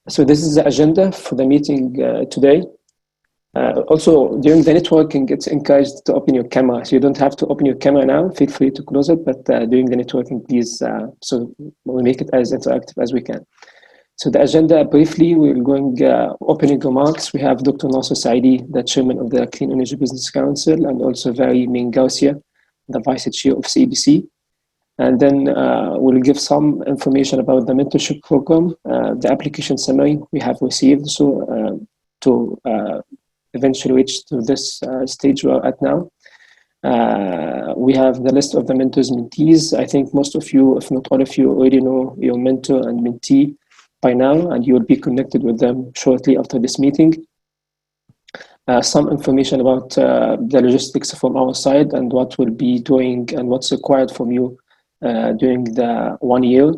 So this is the agenda for the meeting today. Also, during the networking, it's encouraged to open your camera. So you don't have to open your camera now. Feel free to close it, but during the networking, please, so we'll make it as interactive as we can. So the agenda, briefly, we're going opening remarks. We have Dr. Nasser Saidi, the chairman of the Clean Energy Business Council, and also Vary Min Garcia, the vice chair of CEBC. And then we'll give some information about the mentorship program, the application summary we have received, so to eventually reach to this stage we're at now. We have the list of the mentors, mentees. I think most of you, if not all of you, already know your mentor and mentee by now, and you will be connected with them shortly after this meeting. Some information about the logistics from our side and what we'll be doing and what's required from you during the 1 year.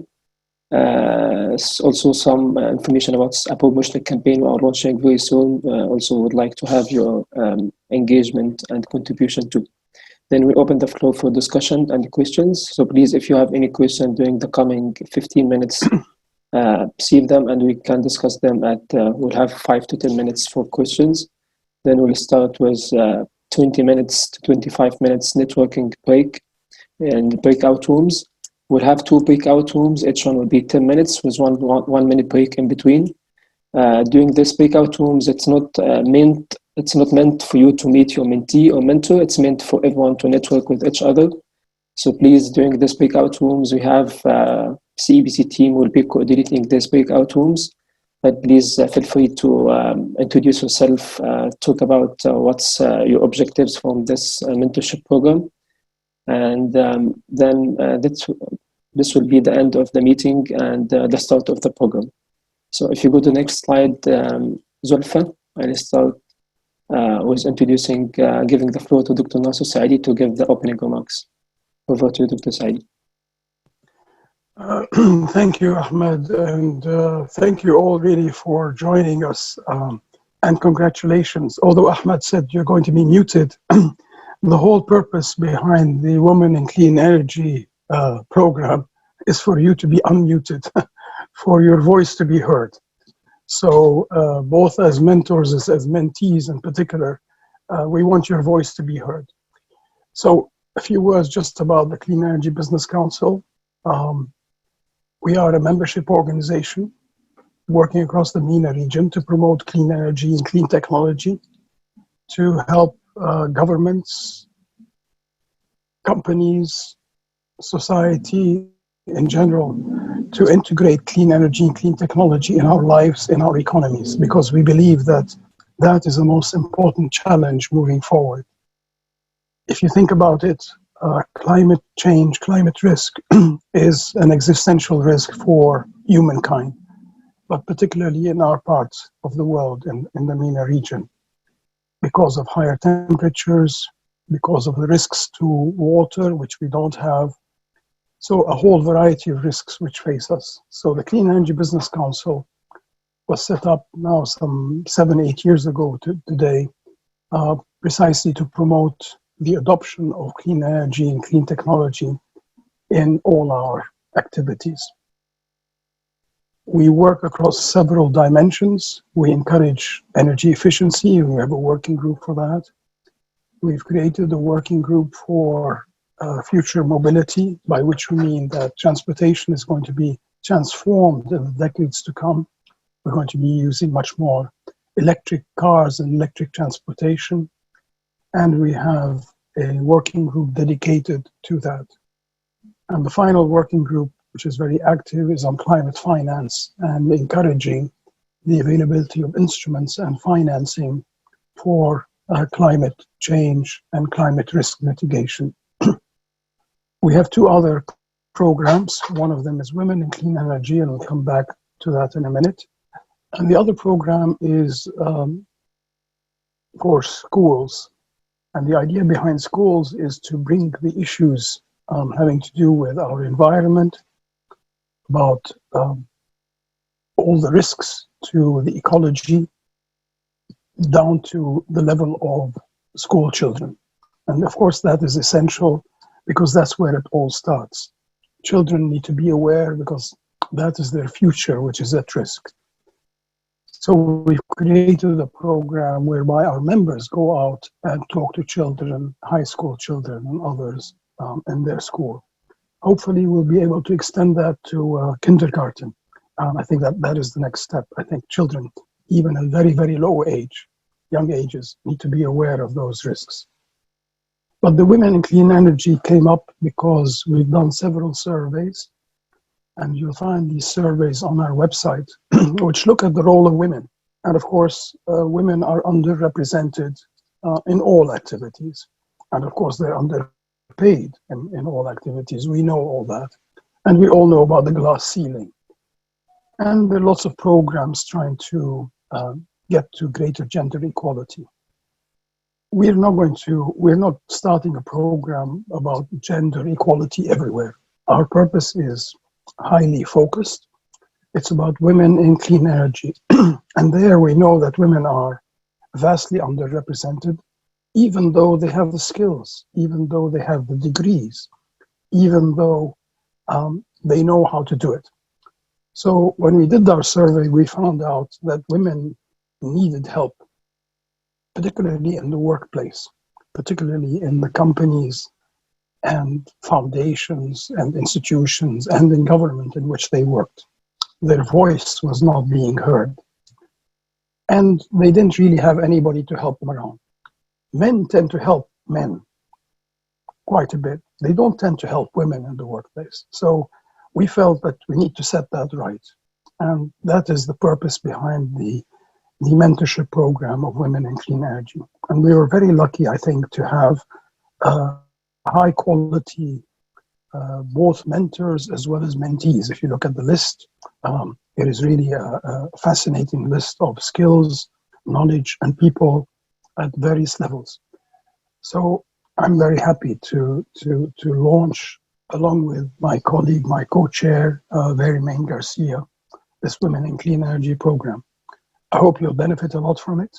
Also some information about a promotional campaign we are launching very soon. Also would like to have your engagement and contribution too. Then we open the floor for discussion and questions. So please, if you have any question during the coming 15 minutes, save them and we can discuss them at, we'll have 5 to 10 minutes for questions. Then we'll start with 20 minutes to 25 minutes networking break and breakout rooms. We'll have 2 breakout rooms. Each one will be 10 minutes with one minute break in between. During this breakout rooms, it's not meant for you to meet your mentee or mentor. It's meant for everyone to network with each other. So please, during this breakout rooms, we have CEBC team will be coordinating these breakout rooms. But please feel free to introduce yourself, talk about what's your objectives from this mentorship program. And then this will be the end of the meeting and the start of the program. So if you go to the next slide, Zulfa, I'll start with introducing, giving the floor to Dr. Nasser Saidi to give the opening remarks. Over to you, Dr. Saidi. Thank you, Ahmed, and thank you all really for joining us, and congratulations. Although Ahmed said you're going to be muted, the whole purpose behind the Women in Clean Energy program is for you to be unmuted, for your voice to be heard. So both as mentors, as mentees in particular, we want your voice to be heard. So a few words just about the Clean Energy Business Council. We are a membership organization working across the MENA region to promote clean energy and clean technology, to help governments, companies, society in general, to integrate clean energy and clean technology in our lives, in our economies, because we believe that that is the most important challenge moving forward. If you think about it, climate change, climate risk is an existential risk for humankind, but particularly in our parts of the world, in the MENA region, because of higher temperatures, because of the risks to water, which we don't have. So a whole variety of risks which face us. So the Clean Energy Business Council was set up now some 7-8 years ago today, precisely to promote the adoption of clean energy and clean technology in all our activities. We work across several dimensions. We encourage energy efficiency, and we have a working group for that. We've created a working group for future mobility, by which we mean that transportation is going to be transformed in the decades to come. We're going to be using much more electric cars and electric transportation. And we have a working group dedicated to that. And the final working group, which is very active, is on climate finance and encouraging the availability of instruments and financing for climate change and climate risk mitigation. We have 2 other programs. One of them is Women in Clean Energy, and I'll come back to that in a minute. And the other program is for schools. And the idea behind schools is to bring the issues having to do with our environment, about all the risks to the ecology, down to the level of school children. And of course that is essential because that's where it all starts. Children need to be aware because that is their future which is at risk. So we've created a program whereby our members go out and talk to children, high school children and others in their school. Hopefully we'll be able to extend that to kindergarten. I think that is the next step. I think children, even at very, very low age, young ages, need to be aware of those risks. But the Women in Clean Energy came up because we've done several surveys, and you'll find these surveys on our website, which look at the role of women. And of course, women are underrepresented in all activities. And of course, they're underpaid in all activities. We know all that. And we all know about the glass ceiling. And there are lots of programs trying to get to greater gender equality. We're not starting a program about gender equality everywhere. Our purpose is highly focused. It's about women in clean energy. And there we know that women are vastly underrepresented, even though they have the skills, even though they have the degrees, even though they know how to do it. So when we did our survey, we found out that women needed help, particularly in the workplace, particularly in the companies and foundations and institutions and in government in which they worked. Their voice was not being heard. And they didn't really have anybody to help them around. Men tend to help men quite a bit. They don't tend to help women in the workplace. So we felt that we need to set that right. And that is the purpose behind the mentorship program of Women in Clean Energy. And we were very lucky, I think, to have high quality, both mentors as well as mentees. If you look at the list, it is really a fascinating list of skills, knowledge, and people at various levels. So I'm very happy to launch, along with my colleague, my co-chair, Verymain Garcia, this Women in Clean Energy program. I hope you'll benefit a lot from it.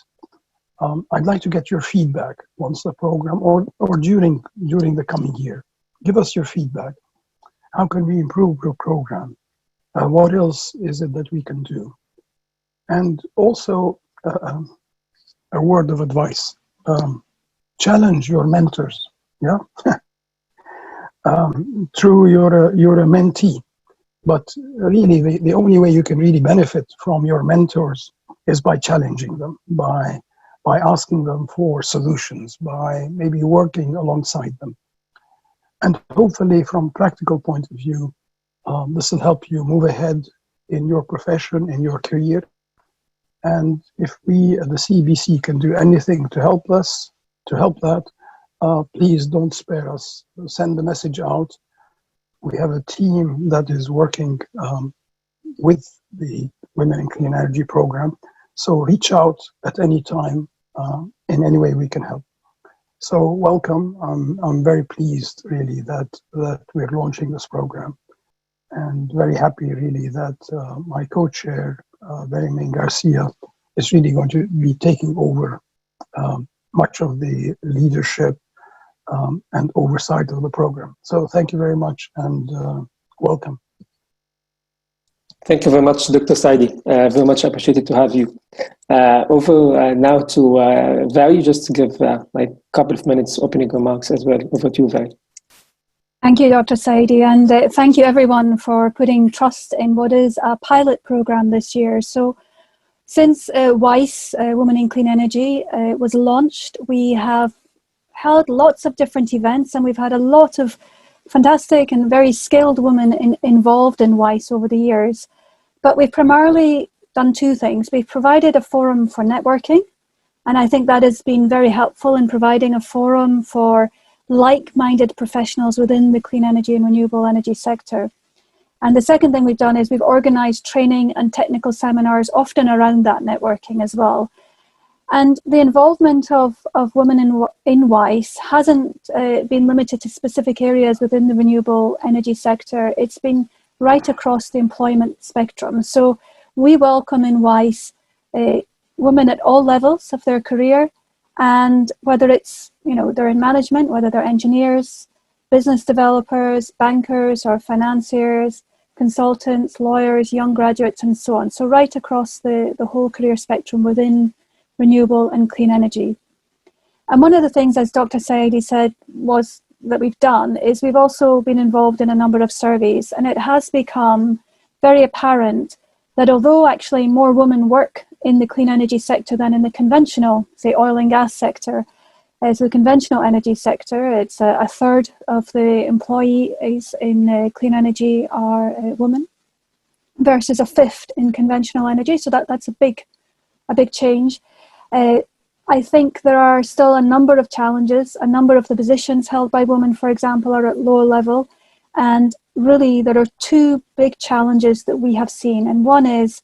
I'd like to get your feedback once the program or during the coming year. Give us your feedback. How can we improve your program? What else is it that we can do? And also a word of advice. Challenge your mentors, yeah? True, you're a mentee, but really the only way you can really benefit from your mentors is by challenging them, by asking them for solutions, by maybe working alongside them. And hopefully from a practical point of view, this will help you move ahead in your profession, in your career. And if we at the CEBC can do anything to help that, please don't spare us. Send the message out. We have a team that is working with the Women in Clean Energy program. So reach out at any time in any way we can help. So welcome. I'm very pleased really that we're launching this program, and very happy really that my co-chair, Verymain Garcia, is really going to be taking over much of the leadership and oversight of the program. So thank you very much, and welcome. Thank you very much, Dr. Saidi. Very much appreciated to have you. Over now to Vary, just to give like a couple of minutes opening remarks as well. Over to you, Vary. Thank you, Dr. Saidi, and thank you everyone for putting trust in what is a pilot program this year. So since WICE, Women in Clean Energy, was launched, we have held lots of different events, and we've had a lot of fantastic and very skilled women involved in WICE over the years. But we've primarily done two things. We've provided a forum for networking, and I think that has been very helpful in providing a forum for like-minded professionals within the clean energy and renewable energy sector. And the second thing we've done is we've organized training and technical seminars, often around that networking as well. And the involvement of women in WICE hasn't been limited to specific areas within the renewable energy sector. It's been right across the employment spectrum. So we welcome in WICE women at all levels of their career, and whether it's, they're in management, whether they're engineers, business developers, bankers or financiers, consultants, lawyers, young graduates, and so on. So right across the whole career spectrum within renewable and clean energy. And one of the things, as Dr. Saidi said, was that we've done is we've also been involved in a number of surveys, and it has become very apparent that although actually more women work in the clean energy sector than in the conventional, say, oil and gas sector, as the conventional energy sector, it's a third of the employees in clean energy are women versus a fifth in conventional energy. So that's a big change. I think there are still a number of challenges. A number of the positions held by women, for example, are at lower level. And really, there are two big challenges that we have seen. And one is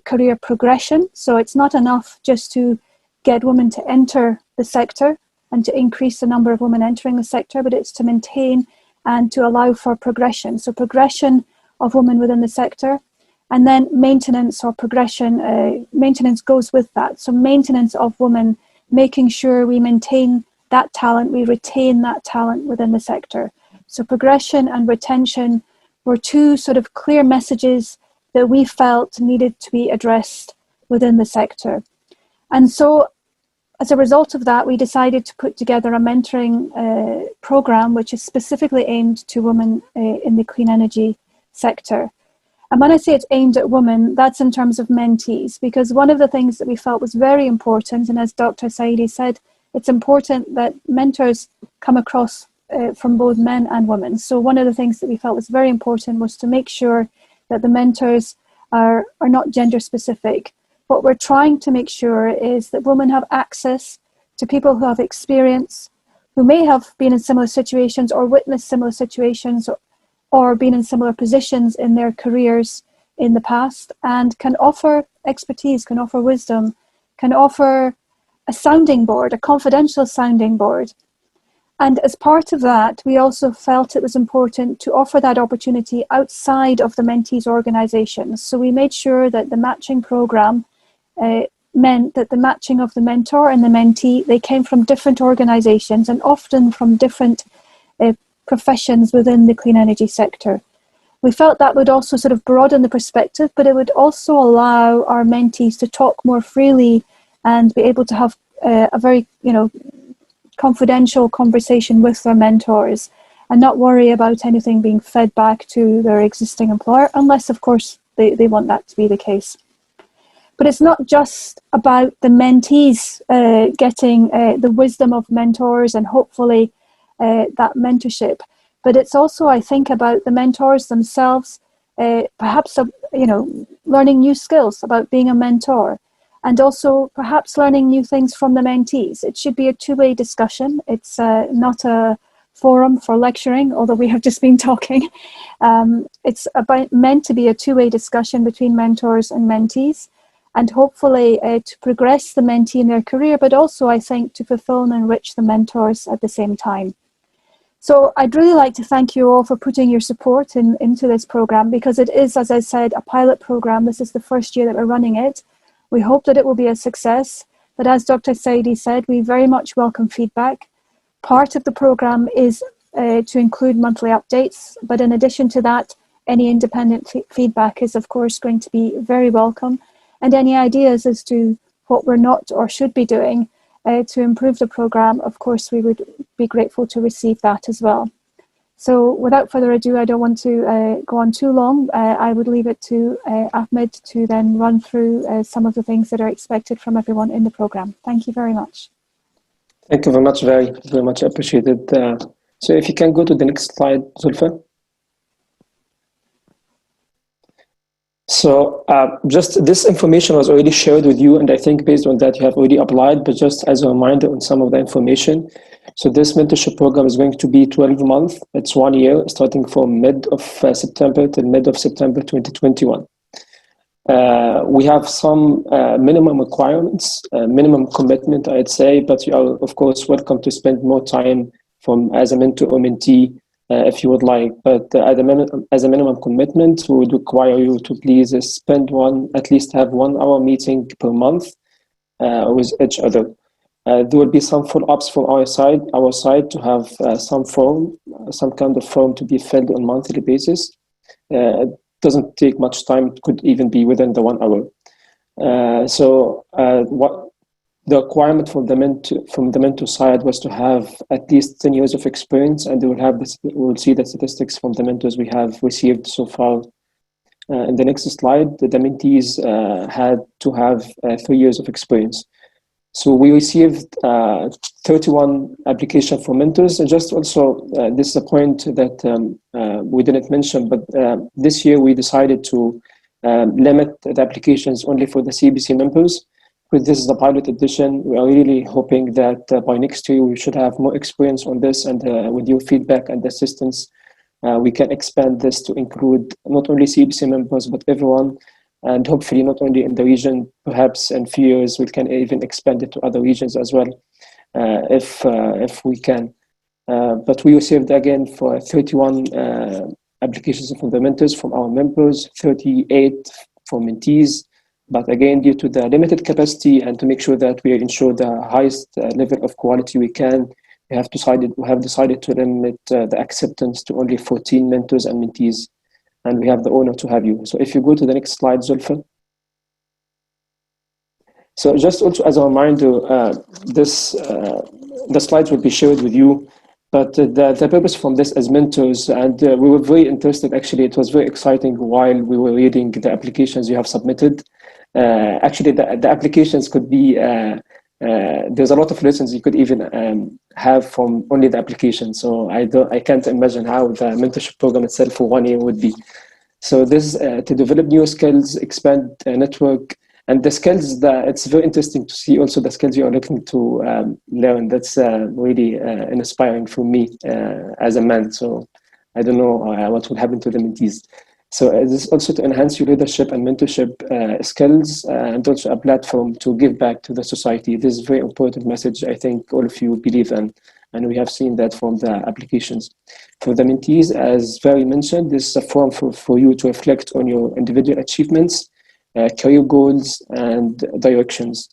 career progression. So it's not enough just to get women to enter the sector and to increase the number of women entering the sector, but it's to maintain and to allow for progression. So progression of women within the sector. And then maintenance or progression, maintenance goes with that. So maintenance of women, making sure we maintain that talent, we retain that talent within the sector. So progression and retention were two sort of clear messages that we felt needed to be addressed within the sector. And so as a result of that, we decided to put together a mentoring program, which is specifically aimed to women in the clean energy sector. And when I say it's aimed at women, that's in terms of mentees, because one of the things that we felt was very important, and as Dr. Saidi said, it's important that mentors come across from both men and women. So one of the things that we felt was very important was to make sure that the mentors are not gender specific. What we're trying to make sure is that women have access to people who have experience, who may have been in similar situations or witnessed similar situations or been in similar positions in their careers in the past, and can offer expertise, can offer wisdom, can offer a sounding board, a confidential sounding board. And as part of that, we also felt it was important to offer that opportunity outside of the mentees organizations. So we made sure that the matching program meant that the matching of the mentor and the mentee, they came from different organizations and often from different professions within the clean energy sector. We felt that would also sort of broaden the perspective, but it would also allow our mentees to talk more freely and be able to have a very, confidential conversation with their mentors and not worry about anything being fed back to their existing employer, unless, of course, they want that to be the case. But it's not just about the mentees getting the wisdom of mentors and hopefully that mentorship, but it's also, I think, about the mentors themselves, perhaps, learning new skills about being a mentor, and also perhaps learning new things from the mentees. It should be a two-way discussion. It's not a forum for lecturing, although we have just been talking. It's meant to be a two-way discussion between mentors and mentees, and hopefully to progress the mentee in their career, but also, I think, to fulfill and enrich the mentors at the same time. So I'd really like to thank you all for putting your support into this program, because it is, as I said, a pilot program. This is the first year that we're running it. We hope that it will be a success, but as Dr. Saidi said, we very much welcome feedback. Part of the program is to include monthly updates, but in addition to that, any independent feedback is, of course, going to be very welcome. And any ideas as to what we're not or should be doing to improve the program, of course, we would be grateful to receive that as well. So without further ado, I don't want to go on too long. I would leave it to Ahmed to then run through some of the things that are expected from everyone in the program. Thank you very much. Thank you very much, very, very much appreciated. So if you can go to the next slide, Zulfa. So just this information was already shared with you, and I think based on that you have already applied, but just as a reminder on some of the information. So this mentorship program is going to be 12 months. It's 1 year, starting from mid of September till mid of September 2021. We have some minimum requirements, minimum commitment, I'd say, but you are, of course, welcome to spend more time as a mentor or mentee if you would like. But as a minimum commitment, we would require you to please at least have 1 hour meeting per month with each other. There will be some follow-ups from our side to have some kind of form to be filled on a monthly basis. It doesn't take much time. It could even be within the 1 hour. What the requirement from the mentor side was to have at least 10 years of experience, and we'll see the statistics from the mentors we have received so far. In the next slide, the mentees had to have 3 years of experience. So we received 31 applications for mentors. And just also, this is a point that we didn't mention, but this year we decided to limit the applications only for the CEBC members. Because this is the pilot edition, we are really hoping that by next year we should have more experience on this, and with your feedback and assistance, we can expand this to include not only CEBC members, but everyone, and hopefully not only in the region. Perhaps in a few years we can even expand it to other regions as well, if we can. But we received again for 31 applications from the mentors from our members, 38 for mentees. But again, due to the limited capacity and to make sure that we ensure the highest level of quality we can, we have decided to limit the acceptance to only 14 mentors and mentees. And we have the honor to have you. So if you go to the next slide, Zulfa. So just also as a reminder, the slides will be shared with you. But the purpose from this as mentors, and we were very interested, actually, it was very exciting while we were reading the applications you have submitted. Actually, the applications could be, there's a lot of lessons you could even have from only the application. So I can't imagine how the mentorship program itself for 1 year would be. So this to develop new skills, expand network, and the skills that it's very interesting to see also the skills you are looking to learn. That's really inspiring for me as a man. So I don't know what will happen to the mentees. So this is also to enhance your leadership and mentorship skills, and also a platform to give back to the society. This is a very important message I think all of you believe in, and we have seen that from the applications. For the mentees, as Valerie mentioned, this is a forum for you to reflect on your individual achievements, career goals, and directions.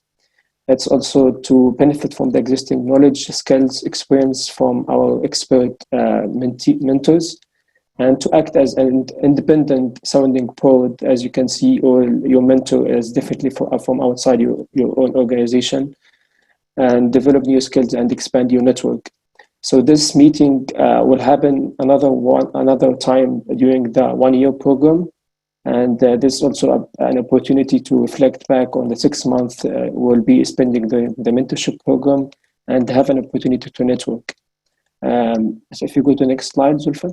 It's also to benefit from the existing knowledge, skills, experience from our expert mentors, and to act as an independent sounding board. As you can see, or your mentor is definitely from outside your own organization, and develop new skills and expand your network. So this meeting will happen another time during the 1 year program. And there's also an opportunity to reflect back on the 6 months we'll be spending the mentorship program, and have an opportunity to network. So if you go to the next slide, Zulfa.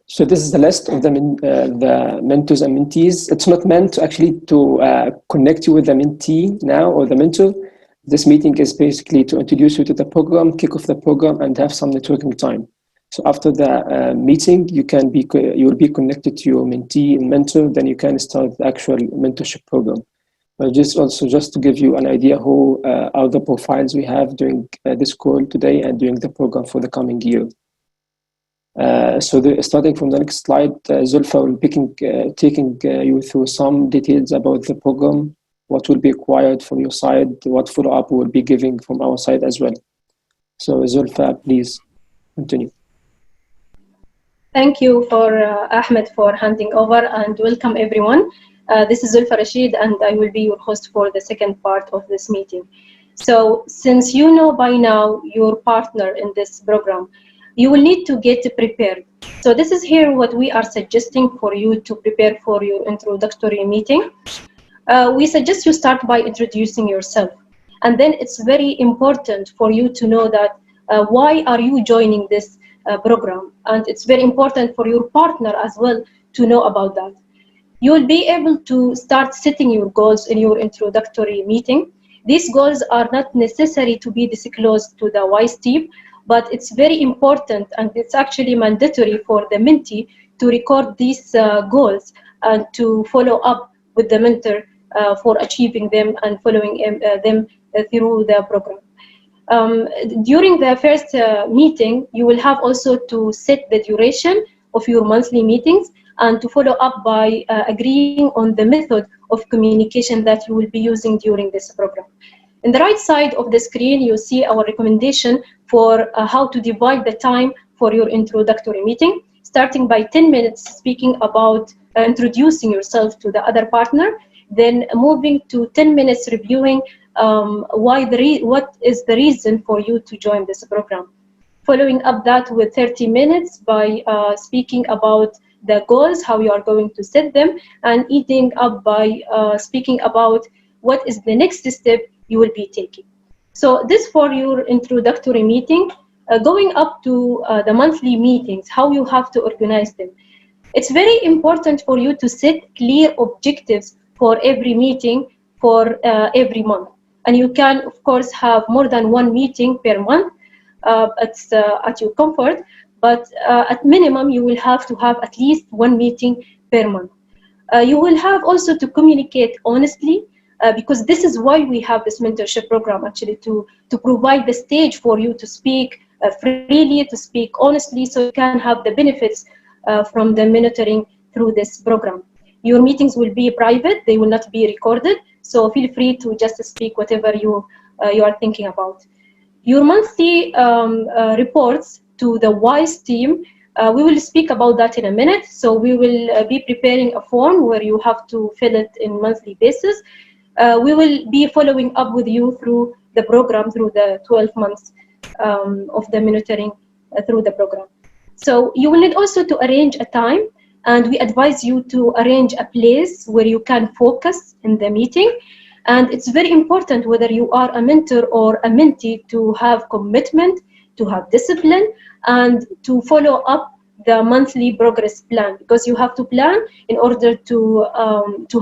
So this is the list of the mentors and mentees. It's not meant actually to connect you with the mentee now or the mentor. This meeting is basically to introduce you to the program, kick off the program, and have some networking time. So after the meeting, you will be connected to your mentee and mentor. Then you can start the actual mentorship program. But just to give you an idea who are the profiles we have during this call today and during the program for the coming year. Starting from the next slide, Zulfa will be taking you through some details about the program, what will be required from your side, what follow-up we'll be giving from our side as well. So Zulfa, please continue. Thank you for Ahmed for handing over, and welcome everyone. This is Zulfa Rashid, and I will be your host for the second part of this meeting. So since you know by now your partner in this program, you will need to get prepared. So this is here what we are suggesting for you to prepare for your introductory meeting. We suggest you start by introducing yourself. And then it's very important for you to know that why are you joining this program? And it's very important for your partner as well to know about that. You will be able to start setting your goals in your introductory meeting. These goals are not necessary to be disclosed to the WICE team, but it's very important, and it's actually mandatory for the mentee to record these goals and to follow up with the mentor for achieving them and following them through the program. During the first meeting, you will have also to set the duration of your monthly meetings and to follow up by agreeing on the method of communication that you will be using during this program. In the right side of the screen, you see our recommendation for how to divide the time for your introductory meeting. starting by 10 minutes speaking about introducing yourself to the other partner, then moving to 10 minutes reviewing what is the reason for you to join this program. Following up that with 30 minutes by speaking about the goals, how you are going to set them, and ending up by speaking about what is the next step you will be taking. So this for your introductory meeting. Going up to the monthly meetings, how you have to organize them. It's very important for you to set clear objectives for every meeting for every month. And you can, of course, have more than one meeting per month. It's at your comfort, but at minimum, you will have to have at least one meeting per month. You will have also to communicate honestly, because this is why we have this mentorship program, actually, to provide the stage for you to speak freely, to speak honestly, so you can have the benefits from the mentoring through this program. Your meetings will be private, they will not be recorded, so feel free to just speak whatever you are thinking about. Your monthly reports to the WICE team, we will speak about that in a minute. So we will be preparing a form where you have to fill it in monthly basis. We will be following up with you through the program, through the 12 months of the monitoring through the program. So you will need also to arrange a time, and we advise you to arrange a place where you can focus in the meeting. And it's very important, whether you are a mentor or a mentee, to have commitment, to have discipline, and to follow up the monthly progress plan, because you have to plan in order to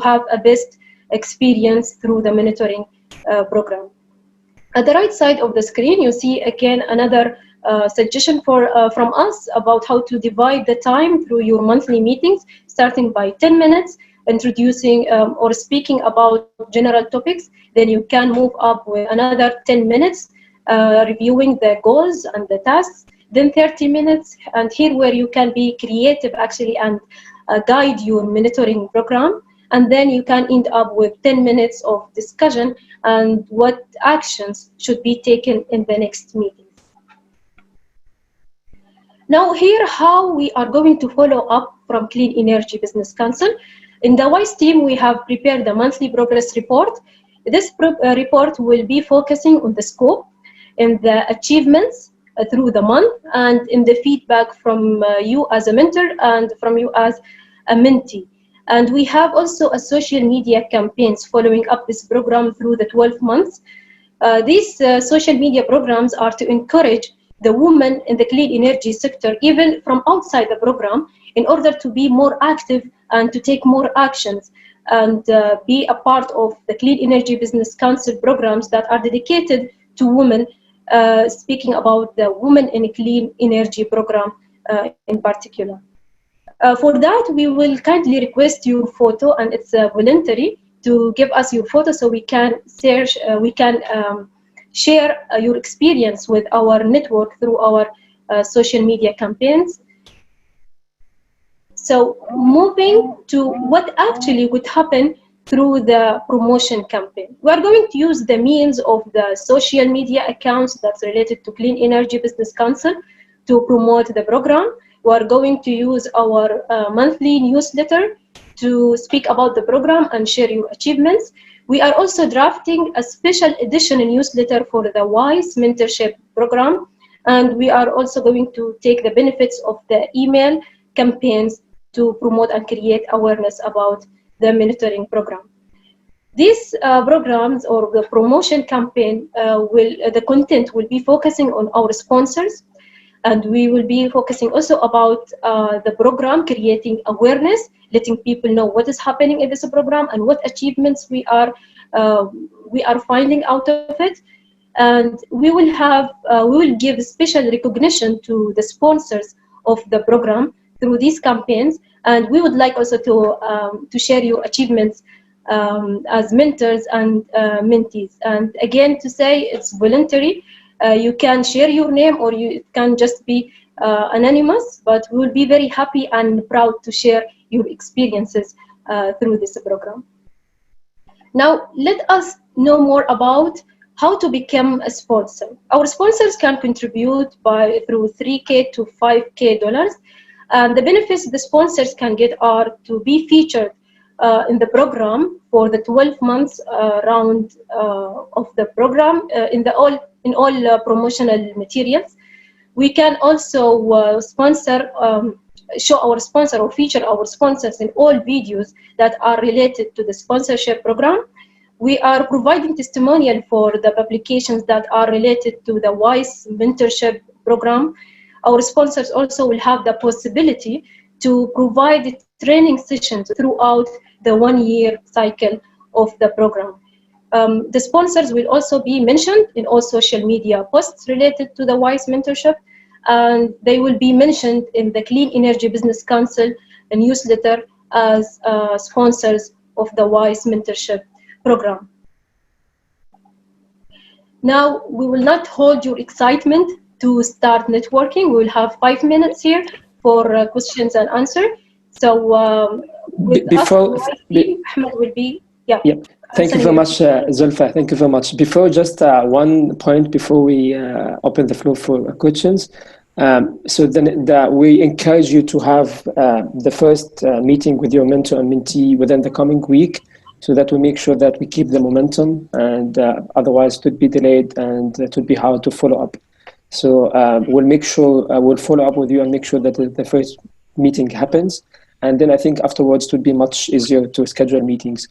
have a best experience through the monitoring program. At the right side of the screen, you see again another suggestion from us about how to divide the time through your monthly meetings, starting by 10 minutes, introducing or speaking about general topics. Then you can move up with another 10 minutes, reviewing the goals and the tasks. Then 30 minutes, and here where you can be creative actually and guide your monitoring program. And then you can end up with 10 minutes of discussion and what actions should be taken in the next meeting. Now here, how we are going to follow up from Clean Energy Business Council. In the WICE team, we have prepared the monthly progress report. This report will be focusing on the scope and the achievements through the month, and in the feedback from you as a mentor and from you as a mentee. And we have also a social media campaigns following up this program through the 12 months. These social media programs are to encourage the women in the clean energy sector, even from outside the program, in order to be more active and to take more actions and be a part of the Clean Energy Business Council programs that are dedicated to women, speaking about the Women in Clean Energy program in particular. For that, we will kindly request your photo, and it's voluntary to give us your photo so we can share your experience with our network through our social media campaigns. So moving to what actually would happen through the promotion campaign. We are going to use the means of the social media accounts that's related to Clean Energy Business Council to promote the program. We are going to use our monthly newsletter to speak about the program and share your achievements. We are also drafting a special edition newsletter for the WICE mentorship program, and we are also going to take the benefits of the email campaigns to promote and create awareness about the monitoring program. These programs or the promotion campaign the content will be focusing on our sponsors, and we will be focusing also about the program, creating awareness, letting people know what is happening in this program and what achievements we are finding out of it. And we will give special recognition to the sponsors of the program through these campaigns. And we would like also to share your achievements as mentors and mentees. And again, to say it's voluntary. You can share your name, or you can just be anonymous, but we will be very happy and proud to share your experiences through this program. Now, let us know more about how to become a sponsor. Our sponsors can contribute through $3K to $5K, And the benefits the sponsors can get are to be featured in the program for the 12 months round of the program in all promotional materials. We can also show our sponsor or feature our sponsors in all videos that are related to the sponsorship program. We are providing testimonial for the publications that are related to the WICE mentorship program. Our sponsors also will have the possibility to provide training sessions throughout the 1-year cycle of the program. The sponsors will also be mentioned in all social media posts related to the WICE mentorship, and they will be mentioned in the Clean Energy Business Council newsletter as sponsors of the WICE mentorship program. Now, we will not hold your excitement to start networking. We will have 5 minutes here for questions and answers. So before Ahmed will be, yeah. Thank you very much, Zulfa. Thank you very much. Before, just one point before we open the floor for questions. So then we encourage you to have the first meeting with your mentor and mentee within the coming week, so that we make sure that we keep the momentum, and otherwise it would be delayed and it would be hard to follow up. So we'll make sure, we'll follow up with you and make sure that the first meeting happens. And then I think afterwards it would be much easier to schedule meetings.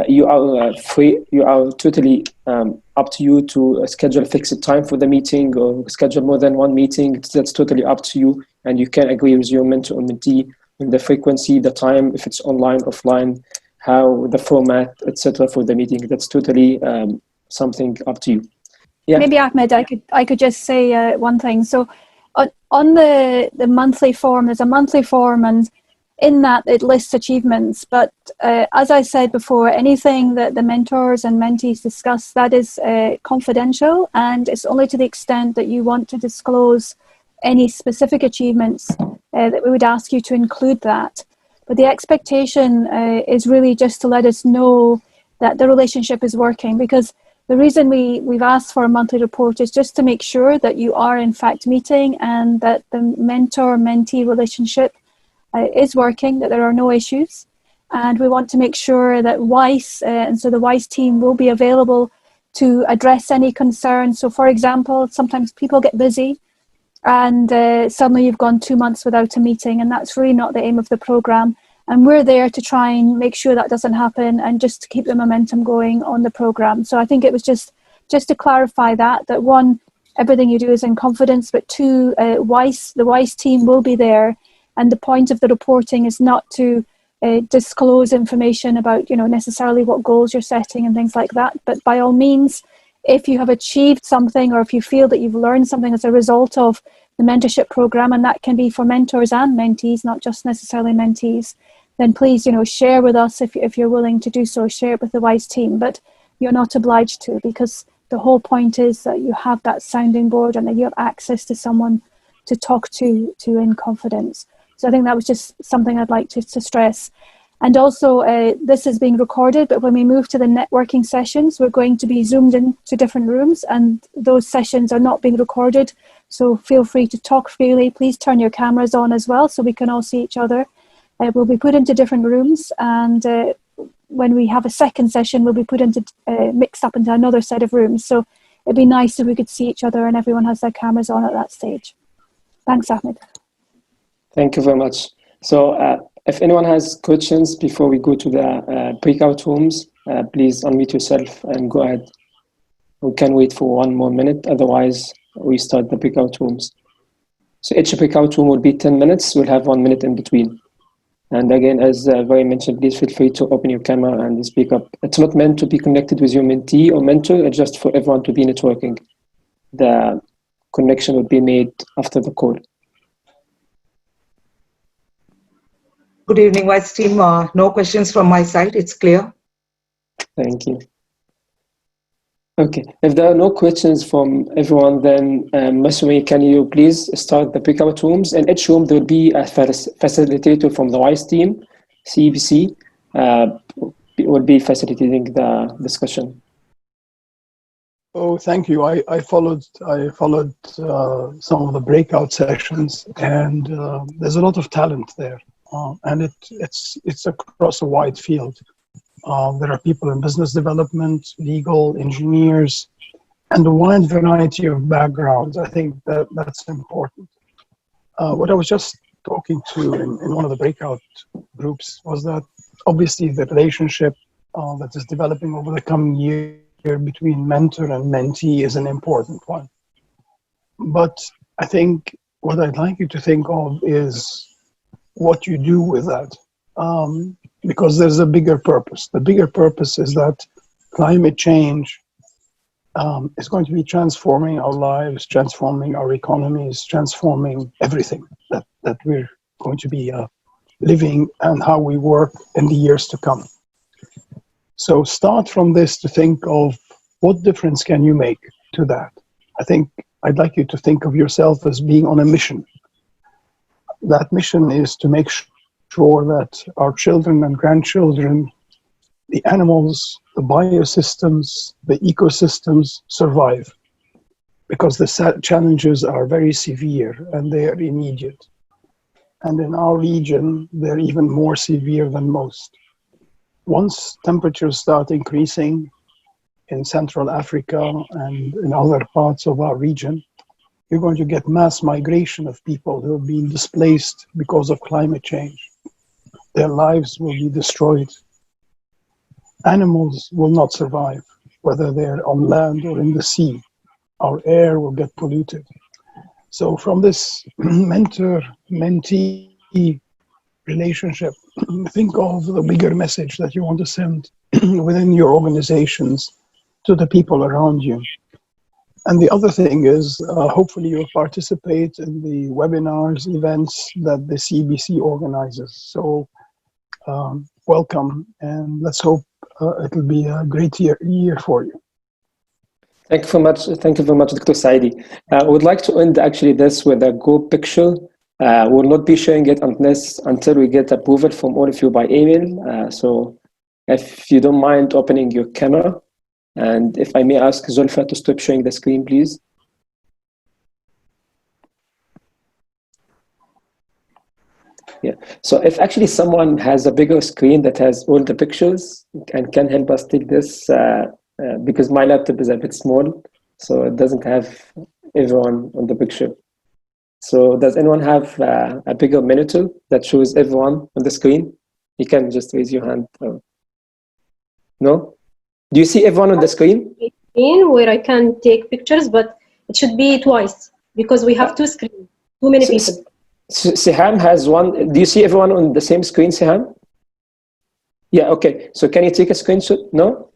You are free, you are totally up to you to schedule a fixed time for the meeting or schedule more than one meeting. That's totally up to you. And you can agree with your mentor or mentee on the frequency, the time, if it's online, offline, how the format, etc. for the meeting. That's totally something up to you. Yeah. Maybe Ahmed, I could just say one thing. So on the monthly form, there's a monthly form, and in that it lists achievements. But as I said before, anything that the mentors and mentees discuss, that is confidential, and it's only to the extent that you want to disclose any specific achievements that we would ask you to include that. But the expectation is really just to let us know that the relationship is working, because the reason we've asked for a monthly report is just to make sure that you are in fact meeting and that the mentor-mentee relationship is working, that there are no issues. And we want to make sure that WICE, and so the WICE team will be available to address any concerns. So for example, sometimes people get busy and suddenly you've gone 2 months without a meeting, and that's really not the aim of the program. And we're there to try and make sure that doesn't happen and just to keep the momentum going on the program. So I think it was just to clarify that one, everything you do is in confidence, but two, the WICE team will be there. And the point of the reporting is not to disclose information about, necessarily what goals you're setting and things like that. But by all means, if you have achieved something, or if you feel that you've learned something as a result of the mentorship program, and that can be for mentors and mentees, not just necessarily mentees, then please, share with us if you're willing to do so. Share it with the WICE team, but you're not obliged to, because the whole point is that you have that sounding board and that you have access to someone to talk to in confidence. So I think that was just something I'd like to stress. And also, this is being recorded, but when we move to the networking sessions, we're going to be zoomed into different rooms, and those sessions are not being recorded. So feel free to talk freely. Please turn your cameras on as well so we can all see each other. We'll be put into different rooms, and when we have a second session, we'll be put into mixed up into another set of rooms. So it'd be nice if we could see each other and everyone has their cameras on at that stage. Thanks, Ahmed. Thank you very much. So if anyone has questions before we go to the breakout rooms, please unmute yourself and go ahead. We can wait for 1 more minute, otherwise we start the breakout rooms. So each breakout room will be 10 minutes. We'll have 1 minute in between. And again, as Vary mentioned, please feel free to open your camera and speak up. It's not meant to be connected with your mentee or mentor, it's just for everyone to be networking. The connection will be made after the call. Good evening, WICE team. No questions from my side. It's clear. Thank you. Okay, if there are no questions from everyone, then Masumi, can you please start the breakout rooms? In each room, there will be a facilitator from the WICE team, CEBC, will be facilitating the discussion. Oh, thank you. I followed some of the breakout sessions, and there's a lot of talent there, and it's across a wide field. There are people in business development, legal, engineers, and a wide variety of backgrounds. I think that's important. What I was just talking to in one of the breakout groups was that obviously the relationship that is developing over the coming year between mentor and mentee is an important one. But I think what I'd like you to think of is what you do with that, because there's a bigger purpose. The bigger purpose is that climate change is going to be transforming our lives, transforming our economies, transforming everything that we're going to be living and how we work in the years to come. So start from this to think of what difference can you make to that. I think I'd like you to think of yourself as being on a mission. That mission is to make sure that our children and grandchildren, the animals, the biosystems, the ecosystems survive, because the challenges are very severe and they are immediate. And in our region, they're even more severe than most. Once temperatures start increasing in Central Africa and in other parts of our region, you're going to get mass migration of people who have been displaced because of climate change. Their lives will be destroyed. Animals will not survive, whether they're on land or in the sea. Our air will get polluted. So from this mentor-mentee relationship, think of the bigger message that you want to send within your organizations to the people around you. And the other thing is, hopefully you'll participate in the webinars, events that the CEBC organizes. So welcome, and let's hope it'll be a great year for you. Thank you very much. Thank you very much, Dr. Saidi. I would like to end actually this with a go picture. We'll not be sharing it until we get approval from all of you by email. So if you don't mind opening your camera, and if I may ask Zulfa to stop sharing the screen, please. Yeah, so if actually someone has a bigger screen that has all the pictures and can help us take this, because my laptop is a bit small, so it doesn't have everyone on the picture. So does anyone have a bigger monitor that shows everyone on the screen? You can just raise your hand. No? Do you see everyone on the screen? Where I can take pictures, but it should be twice because we have two screens, too many people. Siham has one. Do you see everyone on the same screen, Siham? Yeah, okay. So can you take a screenshot? No?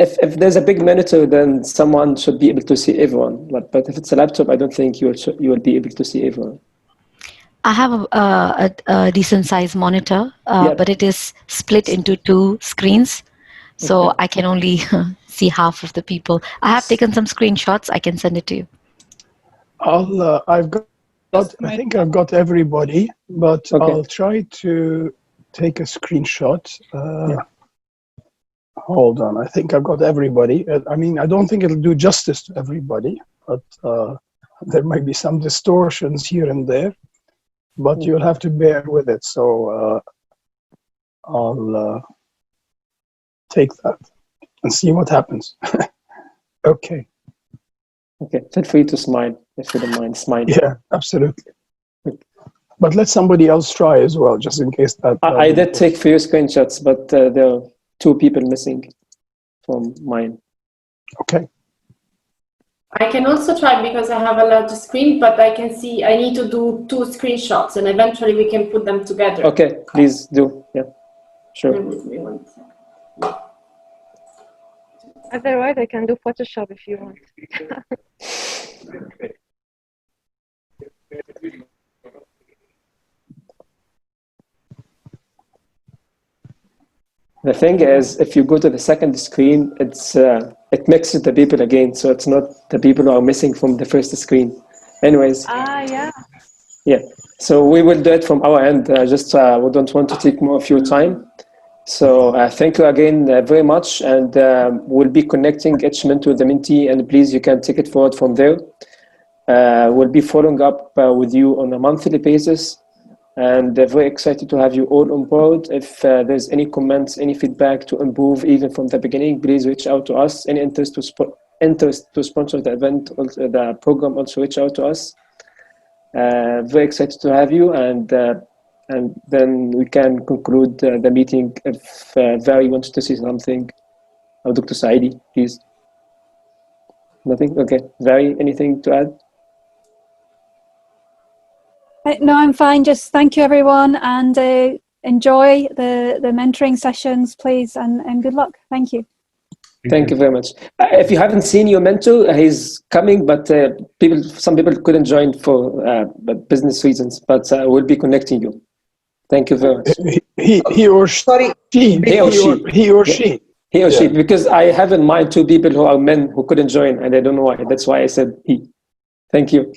If there's a big monitor, then someone should be able to see everyone. But if it's a laptop, I don't think you will be able to see everyone. I have a decent size monitor, but it is split into two screens. So I can only see half of the people. I have taken some screenshots. I can send it to you. I think I've got everybody, but I'll try to take a screenshot. Hold on, I think I've got everybody. I mean, I don't think it'll do justice to everybody, but there might be some distortions here and there, but you'll have to bear with it. So I'll take that and see what happens. Okay. Okay, feel free to smile if you don't mind smiling. Yeah, absolutely. But let somebody else try as well, just in case that. I did take few screenshots, but there are 2 people missing from mine. Okay. I can also try because I have a large screen, but I can see I need to do 2 screenshots and eventually we can put them together. Okay, please do. Yeah, sure. With me 1 second. Otherwise, I can do Photoshop if you want. The thing is, if you go to the second screen, it mixes the people again, so it's not the people who are missing from the first screen. Anyways. Yeah. Yeah, so we will do it from our end. We don't want to take more of your time. So thank you again very much, and we'll be connecting each mentor with the mentee, and please, you can take it forward from there. We'll be following up with you on a monthly basis, and very excited to have you all on board. If there's any comments, any feedback to improve even from the beginning, please reach out to us. Any interest to sponsor the event, also the program, also reach out to us. Very excited to have you, and then we can conclude the meeting. If Vary wants to say something, or Dr. Saidi, please. Nothing? Okay. Vary, anything to add? No, I'm fine. Just thank you, everyone, and enjoy the mentoring sessions, please, and good luck. Thank you. Thank you very much. If you haven't seen your mentor, he's coming, but some people couldn't join for business reasons, but we'll be connecting you. Thank you very much. He or she. Sorry. He or she. He or she, because I have in mind 2 people who are men who couldn't join, and I don't know why. That's why I said he. Thank you.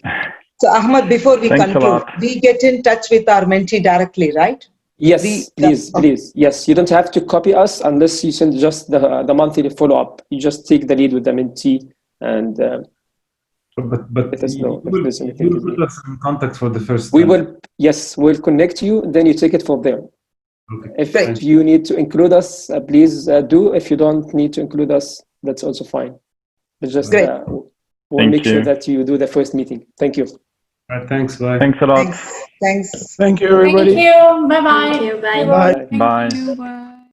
So Ahmad, before we conclude, we get in touch with our mentee directly, right? Yes, please. Yes, you don't have to copy us unless you send just the monthly follow-up. You just take the lead with the mentee and but let us know if there's anything. You will put us in contact for the first We time. will, yes, we'll connect you, then you take it from there. Okay. If you need to include us, please do. If you don't need to include us, that's also fine. But just we'll make sure that you do the first meeting. Thank you. Thanks, bye. Thanks a lot. Thanks. Thank you, everybody. Thank you. Bye-bye. Thank you. Bye. Bye. Bye. Thank you.